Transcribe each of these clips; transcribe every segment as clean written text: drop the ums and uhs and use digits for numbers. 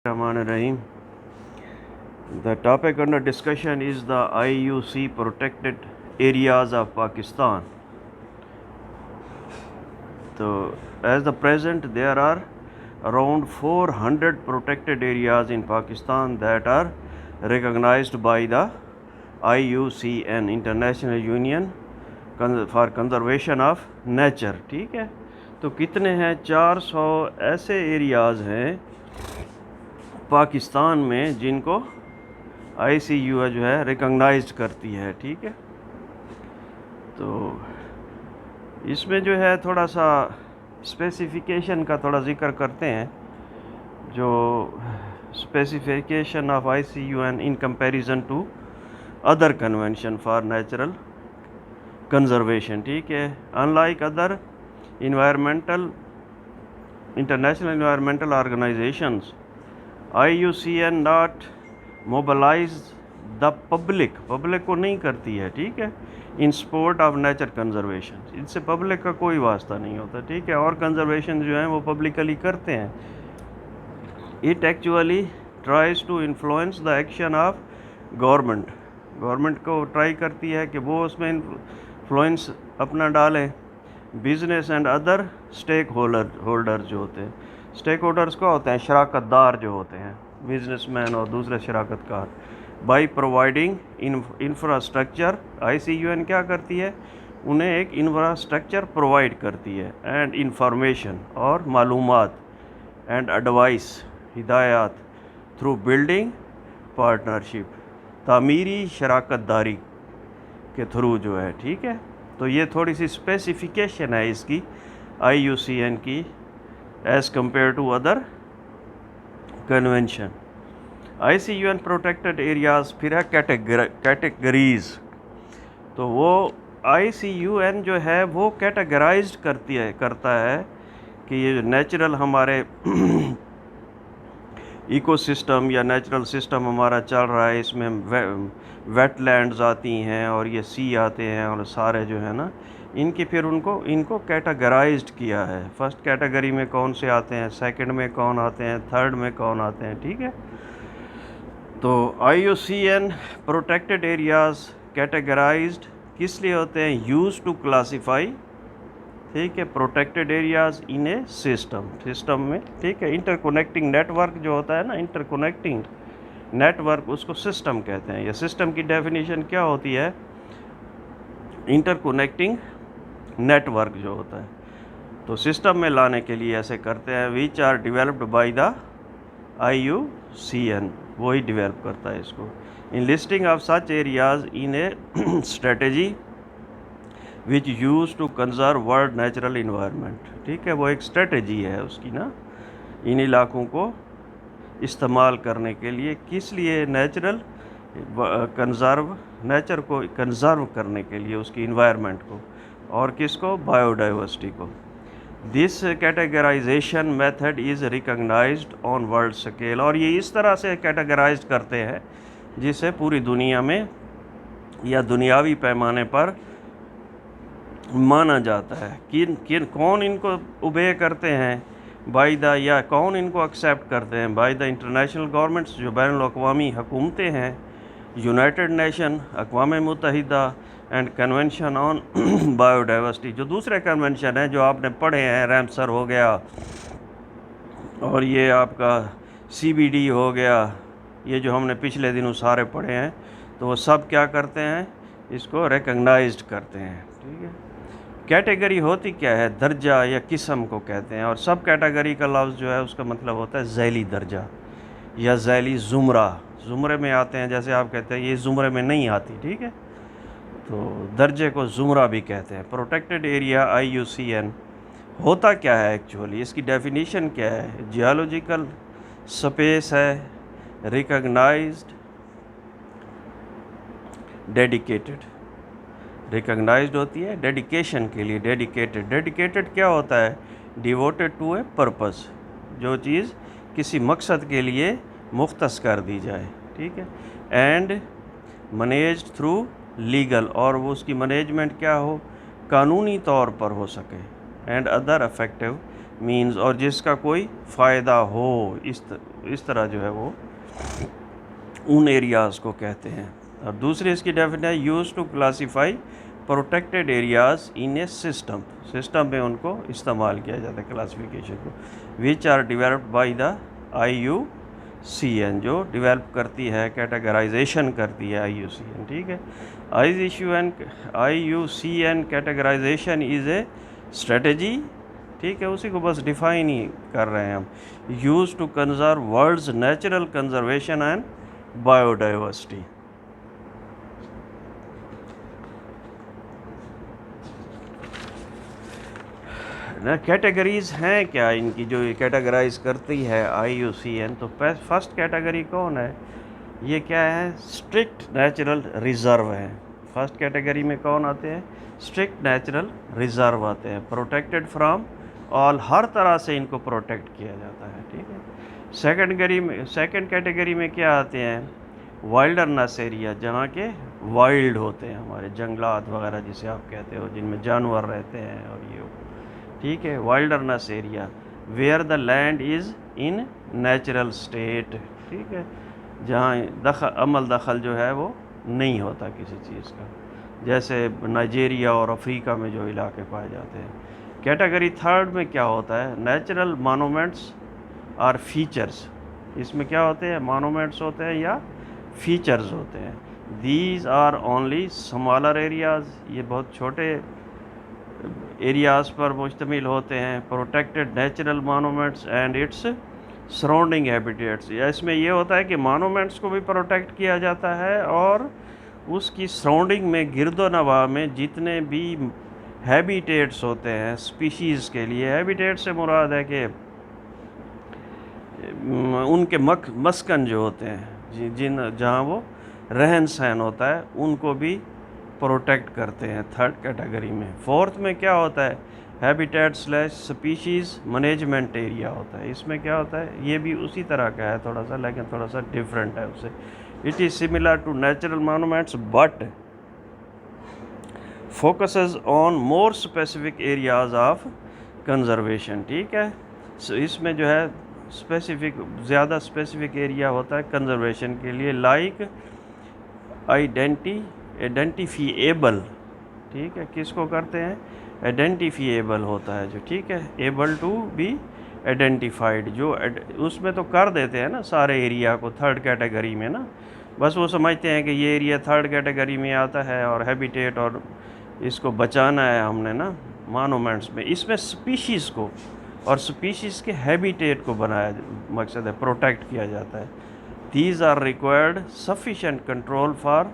Rahim. The topic under discussion is the IUC protected areas of Pakistan. So, as the present, there are around 400 protected areas in Pakistan that are recognized by the IUCN, International Union for Conservation of Nature. ٹھیک ہے، تو کتنے ہیں؟ 400 ایسے areas ہیں پاکستان میں جن کو ICU جو ہے ریکگنائزڈ کرتی ہے. ٹھیک ہے، تو اس میں جو ہے تھوڑا سا اسپیسیفیکیشن کا تھوڑا ذکر کرتے ہیں. جو specification of ICUN in comparison to other convention for natural conservation. ٹھیک ہے، unlike other international environmental organizations, IUCN not mobilize the public کو نہیں کرتی ہے. ٹھیک ہے، in support of nature conservation, ان سے پبلک کا کوئی واسطہ نہیں ہوتا. ٹھیک ہے، اور کنزرویشن جو ہیں وہ پبلکلی کرتے ہیں. It actually tries to influence the action of government کو ٹرائی کرتی ہے کہ وہ اس میں انفلوئنس اپنا ڈالیں. Business and other stakeholder جو ہوتے ہیں، اسٹیک ہولڈرز کو ہوتے ہیں شراکت دار جو ہوتے ہیں، بزنس مین اور دوسرے شراکت کار. بائی پرووائڈنگ انفراسٹرکچر، ICUN کیا کرتی ہے؟ انہیں ایک انفراسٹرکچر پرووائڈ کرتی ہے. اینڈ انفارمیشن، اور معلومات. اینڈ ایڈوائس، ہدایات. تھرو بلڈنگ پارٹنرشپ، تعمیری شراکت داری کے تھرو جو ہے. ٹھیک ہے، تو یہ تھوڑی سی اسپیسیفیکیشن ہے اس کی IUCN کی as compare to other convention. ICUN protected areas. پھر ہے کیٹیگریز. تو وہ ICUN جو ہے وہ کیٹیگرائزڈ کرتا ہے کہ یہ نیچرل ہمارے ایکو سسٹم یا نیچرل سسٹم ہمارا چل رہا ہے، اس میں ویٹ لینڈز آتی ہیں اور یہ سی آتے ہیں اور سارے جو ہے نا ان کی پھر ان کو کیٹیگرائزڈ کیا ہے. فرسٹ کیٹیگری میں کون سے آتے ہیں، سیکنڈ میں کون آتے ہیں، تھرڈ میں کون آتے ہیں. ٹھیک ہے، تو IUCN پروٹیکٹڈ ایریاز کیٹیگرائزڈ کس لیے ہوتے ہیں؟ Use to classify. ٹھیک ہے، protected areas in a system میں. ٹھیک ہے، انٹر کنیکٹنگ نیٹ ورک جو ہوتا ہے نا، انٹر کنیکٹنگ نیٹ ورک، اس کو سسٹم کہتے ہیں. یہ سسٹم کی ڈیفینیشن کیا ہوتی ہے؟ انٹر کنیکٹنگ نیٹ ورک جو ہوتا ہے. تو سسٹم میں لانے کے لیے ایسے کرتے ہیں. Which are developed by the IUCN، وہی ڈیولپ کرتا ہے اس کو. In listing of such areas in a strategy which use to conserve world natural environment. ٹھیک ہے، وہ ایک اسٹریٹجی ہے اس کی نا، ان علاقوں کو استعمال کرنے کے لیے. کس لیے؟ نیچر کو کنزرو کرنے کے لیے، اس کی انوائرمنٹ کو، اور کس کو؟ بایو ڈائیورسٹی کو. This categorisation method is recognised on world scale. اور یہ اس طرح سے کیٹیگرائزڈ کرتے ہیں جسے پوری دنیا میں یا دنیاوی پیمانے پر مانا جاتا ہے. کون ان کو اوبے کرتے ہیں؟ یا کون ان کو ایکسیپٹ کرتے ہیں؟ بائی دا انٹرنیشنل گورنمنٹس، جو بین الاقوامی حکومتیں ہیں. یونائٹڈ نیشن، اقوام متحدہ. And convention on bio diversity, جو دوسرے کنونشن ہیں جو آپ نے پڑھے ہیں، رامسر ہو گیا اور یہ آپ کا CBD ہو گیا، یہ جو ہم نے پچھلے دنوں سارے پڑھے ہیں، تو وہ سب کیا کرتے ہیں؟ اس کو ریکگنائزڈ کرتے ہیں. ٹھیک ہے، کیٹیگری ہوتی کیا ہے؟ درجہ یا قسم کو کہتے ہیں. اور سب کیٹیگری کا لفظ جو ہے اس کا مطلب ہوتا ہے ذیلی درجہ یا ذیلی زمرہ. زمرے میں آتے ہیں، جیسے آپ کہتے ہیں یہ زمرے میں نہیں آتی. ٹھیک ہے، تو درجے کو زمرہ بھی کہتے ہیں. پروٹیکٹڈ ایریا IUCN ہوتا کیا ہے ایکچولی؟ اس کی ڈیفینیشن کیا ہے؟ جیولوجیکل سپیس ہے، ریکگنائزڈ، ڈیڈیکیٹڈ. ریکگنائزڈ ہوتی ہے ڈیڈیکیشن کے لیے، ڈیڈیکیٹڈ کیا ہوتا ہے؟ ڈیووٹڈ ٹو اے پرپز، جو چیز کسی مقصد کے لیے مختص کر دی جائے. ٹھیک ہے، اینڈ مینیجڈ تھرو لیگل، اور وہ اس کی مینجمنٹ کیا ہو؟ قانونی طور پر ہو سکے. اینڈ ادر افیکٹو مینز اور جس کا کوئی فائدہ ہو، اس طرح جو ہے وہ ان ایریاز کو کہتے ہیں۔ اور دوسری اس کی ڈیفینیشن ہے use to classify protected areas in a system میں ان کو استعمال کیا جاتا ہے کلاسیفیکیشن کو، which are developed by the IUCN، جو ڈیولپ کرتی ہے، کیٹیگرائزیشن کرتی ہے IUCN، ٹھیک ہے۔ IUCN categorization is a strategy, ٹھیک ہے، اسی کو بس ڈیفائن ہی کر رہے ہیں ہم، use to conserve world's natural conservation and biodiversity. Categories ہیں کیا ان کی جو کیٹیگرائز کرتی ہے IUCN؟ تو فرسٹ کیٹیگری کون ہے؟ یہ کیا ہے؟ اسٹرکٹ نیچرل ریزرو ہے۔ فرسٹ کیٹیگری میں کون آتے ہیں؟ اسٹرکٹ نیچرل ریزرو آتے ہیں، پروٹیکٹڈ فرام آل، ہر طرح سے ان کو پروٹیکٹ کیا جاتا ہے، ٹھیک ہے۔ سیکنڈ کیٹیگری میں کیا آتے ہیں؟ وائلڈرنس ایریا، جہاں کے وائلڈ ہوتے ہیں، ہمارے جنگلات وغیرہ جسے آپ کہتے ہو، جن میں جانور رہتے ہیں اور یہ، ٹھیک ہے، wilderness area where the land is in natural state, ٹھیک ہے، جہاں عمل دخل جو ہے وہ نہیں ہوتا کسی چیز کا، جیسے نائجیریا اور افریقہ میں جو علاقے پائے جاتے ہیں۔ کیٹیگری تھرڈ میں کیا ہوتا ہے؟ نیچرل مانومنٹس اور فیچرز، اس میں کیا ہوتے ہیں؟ مانومنٹس ہوتے ہیں یا فیچرز ہوتے ہیں۔ These are only smaller areas, یہ بہت چھوٹے ایریاز پر مشتمل ہوتے ہیں۔ Protected natural monuments and its surrounding habitats, اس میں یہ ہوتا ہے کہ مانومنٹس کو بھی پروٹیکٹ کیا جاتا ہے اور اس کی سراؤنڈنگ میں، گرد و نواح میں جتنے بھی ہیبیٹیٹس ہوتے ہیں اسپیشیز کے لیے، ہیبیٹیٹ سے مراد ہے کہ ان کے مسکن جو ہوتے ہیں، جہاں وہ رہن سہن ہوتا ہے، ان کو بھی پروٹیکٹ کرتے ہیں تھرڈ کیٹیگری میں۔ فورتھ میں کیا ہوتا ہے؟ ہیبیٹیٹ / سپیشیز مینجمنٹ ایریا ہوتا ہے۔ اس میں کیا ہوتا ہے؟ یہ بھی اسی طرح کا ہے تھوڑا سا، لیکن تھوڑا سا ڈیفرنٹ ہے اس سے۔ It is similar to natural monuments but focuses on more specific areas of conservation, ٹھیک ہے۔ اس میں جو ہے زیادہ اسپیسیفک ایریا ہوتا ہے کنزرویشن کے لیے، لائک آئیڈینٹیفیبل، ٹھیک ہے، کس کو کرتے ہیں؟ آئیڈینٹیفیبل ہوتا ہے جو، ٹھیک ہے، ایبل ٹو بی آئیڈینٹیفائڈ، جو اس میں تو کر دیتے ہیں نا سارے ایریا کو تھرڈ کیٹیگری میں نا، بس وہ سمجھتے ہیں کہ یہ ایریا تھرڈ کیٹیگری میں آتا ہے اور ہیبیٹیٹ، اور اس کو بچانا ہے ہم نے نا مانومنٹس میں۔ اس میں سپیشیز کو اور سپیشیز کے ہیبیٹیٹ کو بنایا، مقصد ہے پروٹیکٹ کیا جاتا ہے۔ These are required sufficient control for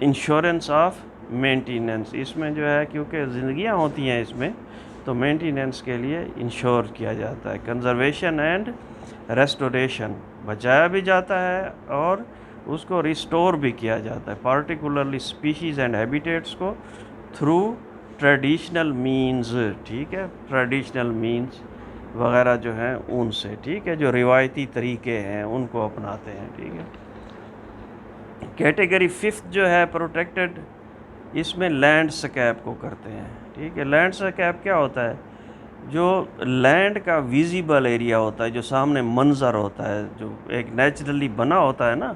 insurance of maintenance, اس میں جو ہے کیونکہ زندگیاں ہوتی ہیں اس میں، تو مینٹیننس کے لیے انشور کیا جاتا ہے۔ کنزرویشن اینڈ ریسٹوریشن، بچایا بھی جاتا ہے اور اس کو ریسٹور بھی کیا جاتا ہے، پارٹیکولرلی اسپیشیز اینڈ ہیبیٹیٹس کو تھرو ٹریڈیشنل مینز، ٹھیک ہے، ٹریڈیشنل مینز وغیرہ جو ہیں ان سے، ٹھیک ہے، جو روایتی طریقے ہیں ان کو اپناتے ہیں، ٹھیک ہے۔ کیٹیگری ففتھ جو ہے پروٹیکٹڈ، اس میں لینڈ سکیپ کو کرتے ہیں، ٹھیک ہے۔ لینڈ سکیپ کیا ہوتا ہے؟ جو لینڈ کا ویزیبل ایریا ہوتا ہے، جو سامنے منظر ہوتا ہے، جو ایک نیچرلی بنا ہوتا ہے نا،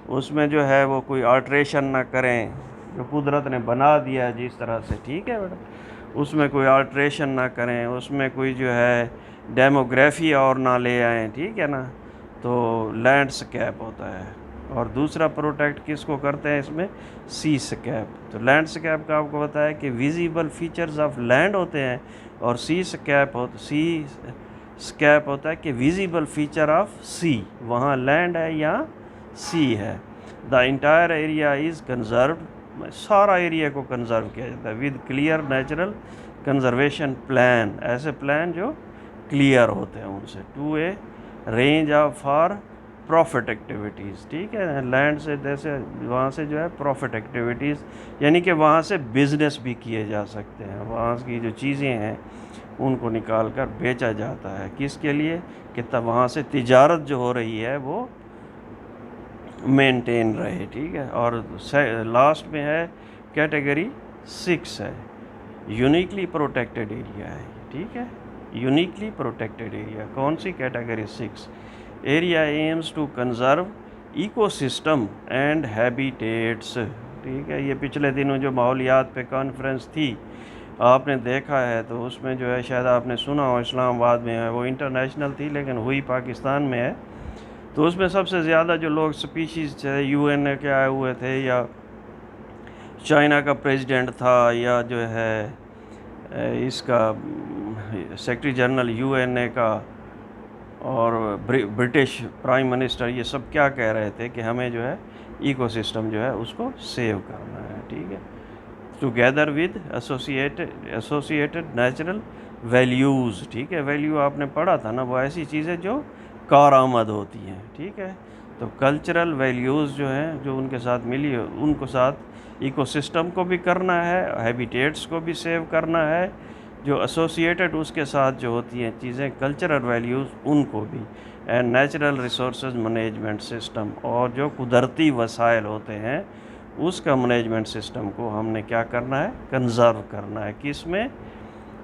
اس میں جو ہے وہ کوئی آلٹریشن نہ کریں، جو قدرت نے بنا دیا ہے جس طرح سے، ٹھیک ہے بیٹا، اس میں کوئی آلٹریشن نہ کریں، اس میں کوئی جو ہے ڈیموگرافی اور نہ لے آئیں، ٹھیک ہے نا، تو لینڈ سکیپ ہوتا ہے۔ اور دوسرا پروٹیکٹ کس کو کرتے ہیں اس میں؟ سی سکیپ۔ تو لینڈ سکیپ کا آپ کو بتایا کہ ویزیبل فیچرز آف لینڈ ہوتے ہیں، اور سی سکیپ ہوتا ہے کہ ویزیبل فیچر آف سی، وہاں لینڈ ہے یا سی ہے۔ دا انٹائر ایریا از کنزروڈ، سارا ایریا کو کنزرو کیا جاتا ہے with clear natural conservation plan, ایسے پلان جو کلیئر ہوتے ہیں ان سے، to a range of for profit activities, ٹھیک ہے۔ لینڈ سے جیسے وہاں سے جو ہے پروفٹ ایکٹیویٹیز، یعنی کہ وہاں سے بزنس بھی کیے جا سکتے ہیں، وہاں کی جو چیزیں ہیں ان کو نکال کر بیچا جاتا ہے، کس کے لیے؟ کہ تب وہاں سے تجارت جو ہو رہی ہے وہ مینٹین رہے، ٹھیک ہے۔ اور لاسٹ میں ہے کیٹیگری 6 ہے، یونیکلی پروٹیکٹڈ ایریا ہے، ٹھیک ہے. یونیکلی پروٹیکٹیڈ ایریا کون سی category 6. Area aims to conserve ecosystem and habitats. ٹھیک ہے. یہ پچھلے دنوں جو ماحولیات پہ کانفرنس تھی آپ نے دیکھا ہے تو اس میں جو ہے شاید آپ نے سنا ہو اسلام آباد میں ہے, وہ انٹرنیشنل تھی لیکن ہوئی پاکستان میں ہے. تو اس میں سب سے زیادہ جو لوگ سپیشیز تھے UN کے آئے ہوئے تھے, یا چائنا کا پریزیڈنٹ تھا, یا جو ہے اس کا سیکرٹری جنرل UN کا, اور برٹش پرائم منسٹر, یہ سب کیا کہہ رہے تھے کہ ہمیں جو ہے ایکو سسٹم جو ہے اس کو سیو کرنا ہے. ٹھیک ہے. Together with associated natural values. ٹھیک ہے. ویلیو آپ نے پڑھا تھا نا, وہ ایسی چیزیں جو کارآمد ہوتی ہیں. ٹھیک ہے. تو کلچرل ویلیوز جو ہیں جو ان کے ساتھ ملی ان کو ساتھ ایکو سسٹم کو بھی کرنا ہے, ہیبیٹیٹس کو بھی سیو کرنا ہے, جو ایسوسیٹڈ اس کے ساتھ جو ہوتی ہیں چیزیں کلچرل ویلیوز ان کو بھی, and natural resources management system, اور جو قدرتی وسائل ہوتے ہیں اس کا مینجمنٹ سسٹم کو ہم نے کیا کرنا ہے, کنزرو کرنا ہے. کس میں؟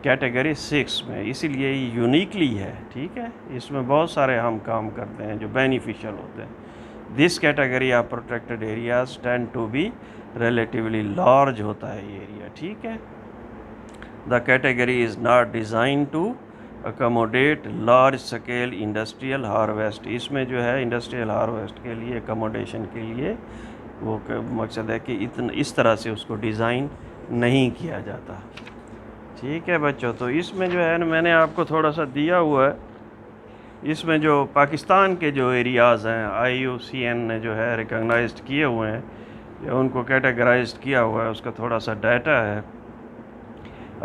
کیٹیگری 6 میں. اسی لیے یہ یونیکلی ہے. ٹھیک ہے. اس میں بہت سارے ہم کام کرتے ہیں جو بینیفیشل ہوتے ہیں. This category of protected areas tend to be relatively large ہوتا ہے یہ ایریا. ٹھیک ہے. The category is not design to accommodate large scale industrial harvest. اس میں جو ہے انڈسٹریل ہارویسٹ کے لیے اکموڈیشن کے لیے وہ مقصد ہے کہ اس طرح سے اس کو ڈیزائن نہیں کیا جاتا. ٹھیک ہے بچوں. تو اس میں جو ہے نا میں نے آپ کو تھوڑا سا دیا ہوا ہے, اس میں جو پاکستان کے جو ایریاز ہیں IUCN نے جو ہے ریکگنائزڈ کیے ہوئے ہیں یا ان کو کیٹیگرائزڈ کیا ہوا ہے, اس کا تھوڑا سا ڈیٹا ہے.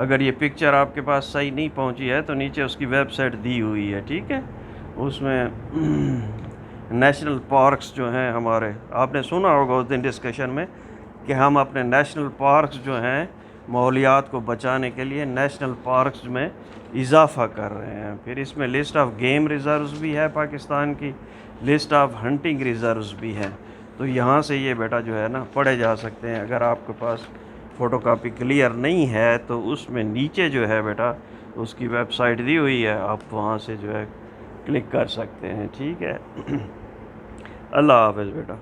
اگر یہ پکچر آپ کے پاس صحیح نہیں پہنچی ہے تو نیچے اس کی ویب سائٹ دی ہوئی ہے. ٹھیک ہے. اس میں نیشنل پارکس جو ہیں ہمارے, آپ نے سنا ہوگا اس دن ڈسکشن میں کہ ہم اپنے نیشنل پارکس جو ہیں ماحولیات کو بچانے کے لیے نیشنل پارکس میں اضافہ کر رہے ہیں. پھر اس میں لسٹ آف گیم ریزروز بھی ہے پاکستان کی, لسٹ آف ہنٹنگ ریزروز بھی ہے. تو یہاں سے یہ بیٹا جو ہے نا پڑھے جا سکتے ہیں. اگر آپ کے پاس فوٹو کاپی کلیئر نہیں ہے تو اس میں نیچے جو ہے بیٹا اس کی ویب سائٹ دی ہوئی ہے, آپ وہاں سے جو ہے کلک کر سکتے ہیں. ٹھیک ہے. اللہ حافظ بیٹا.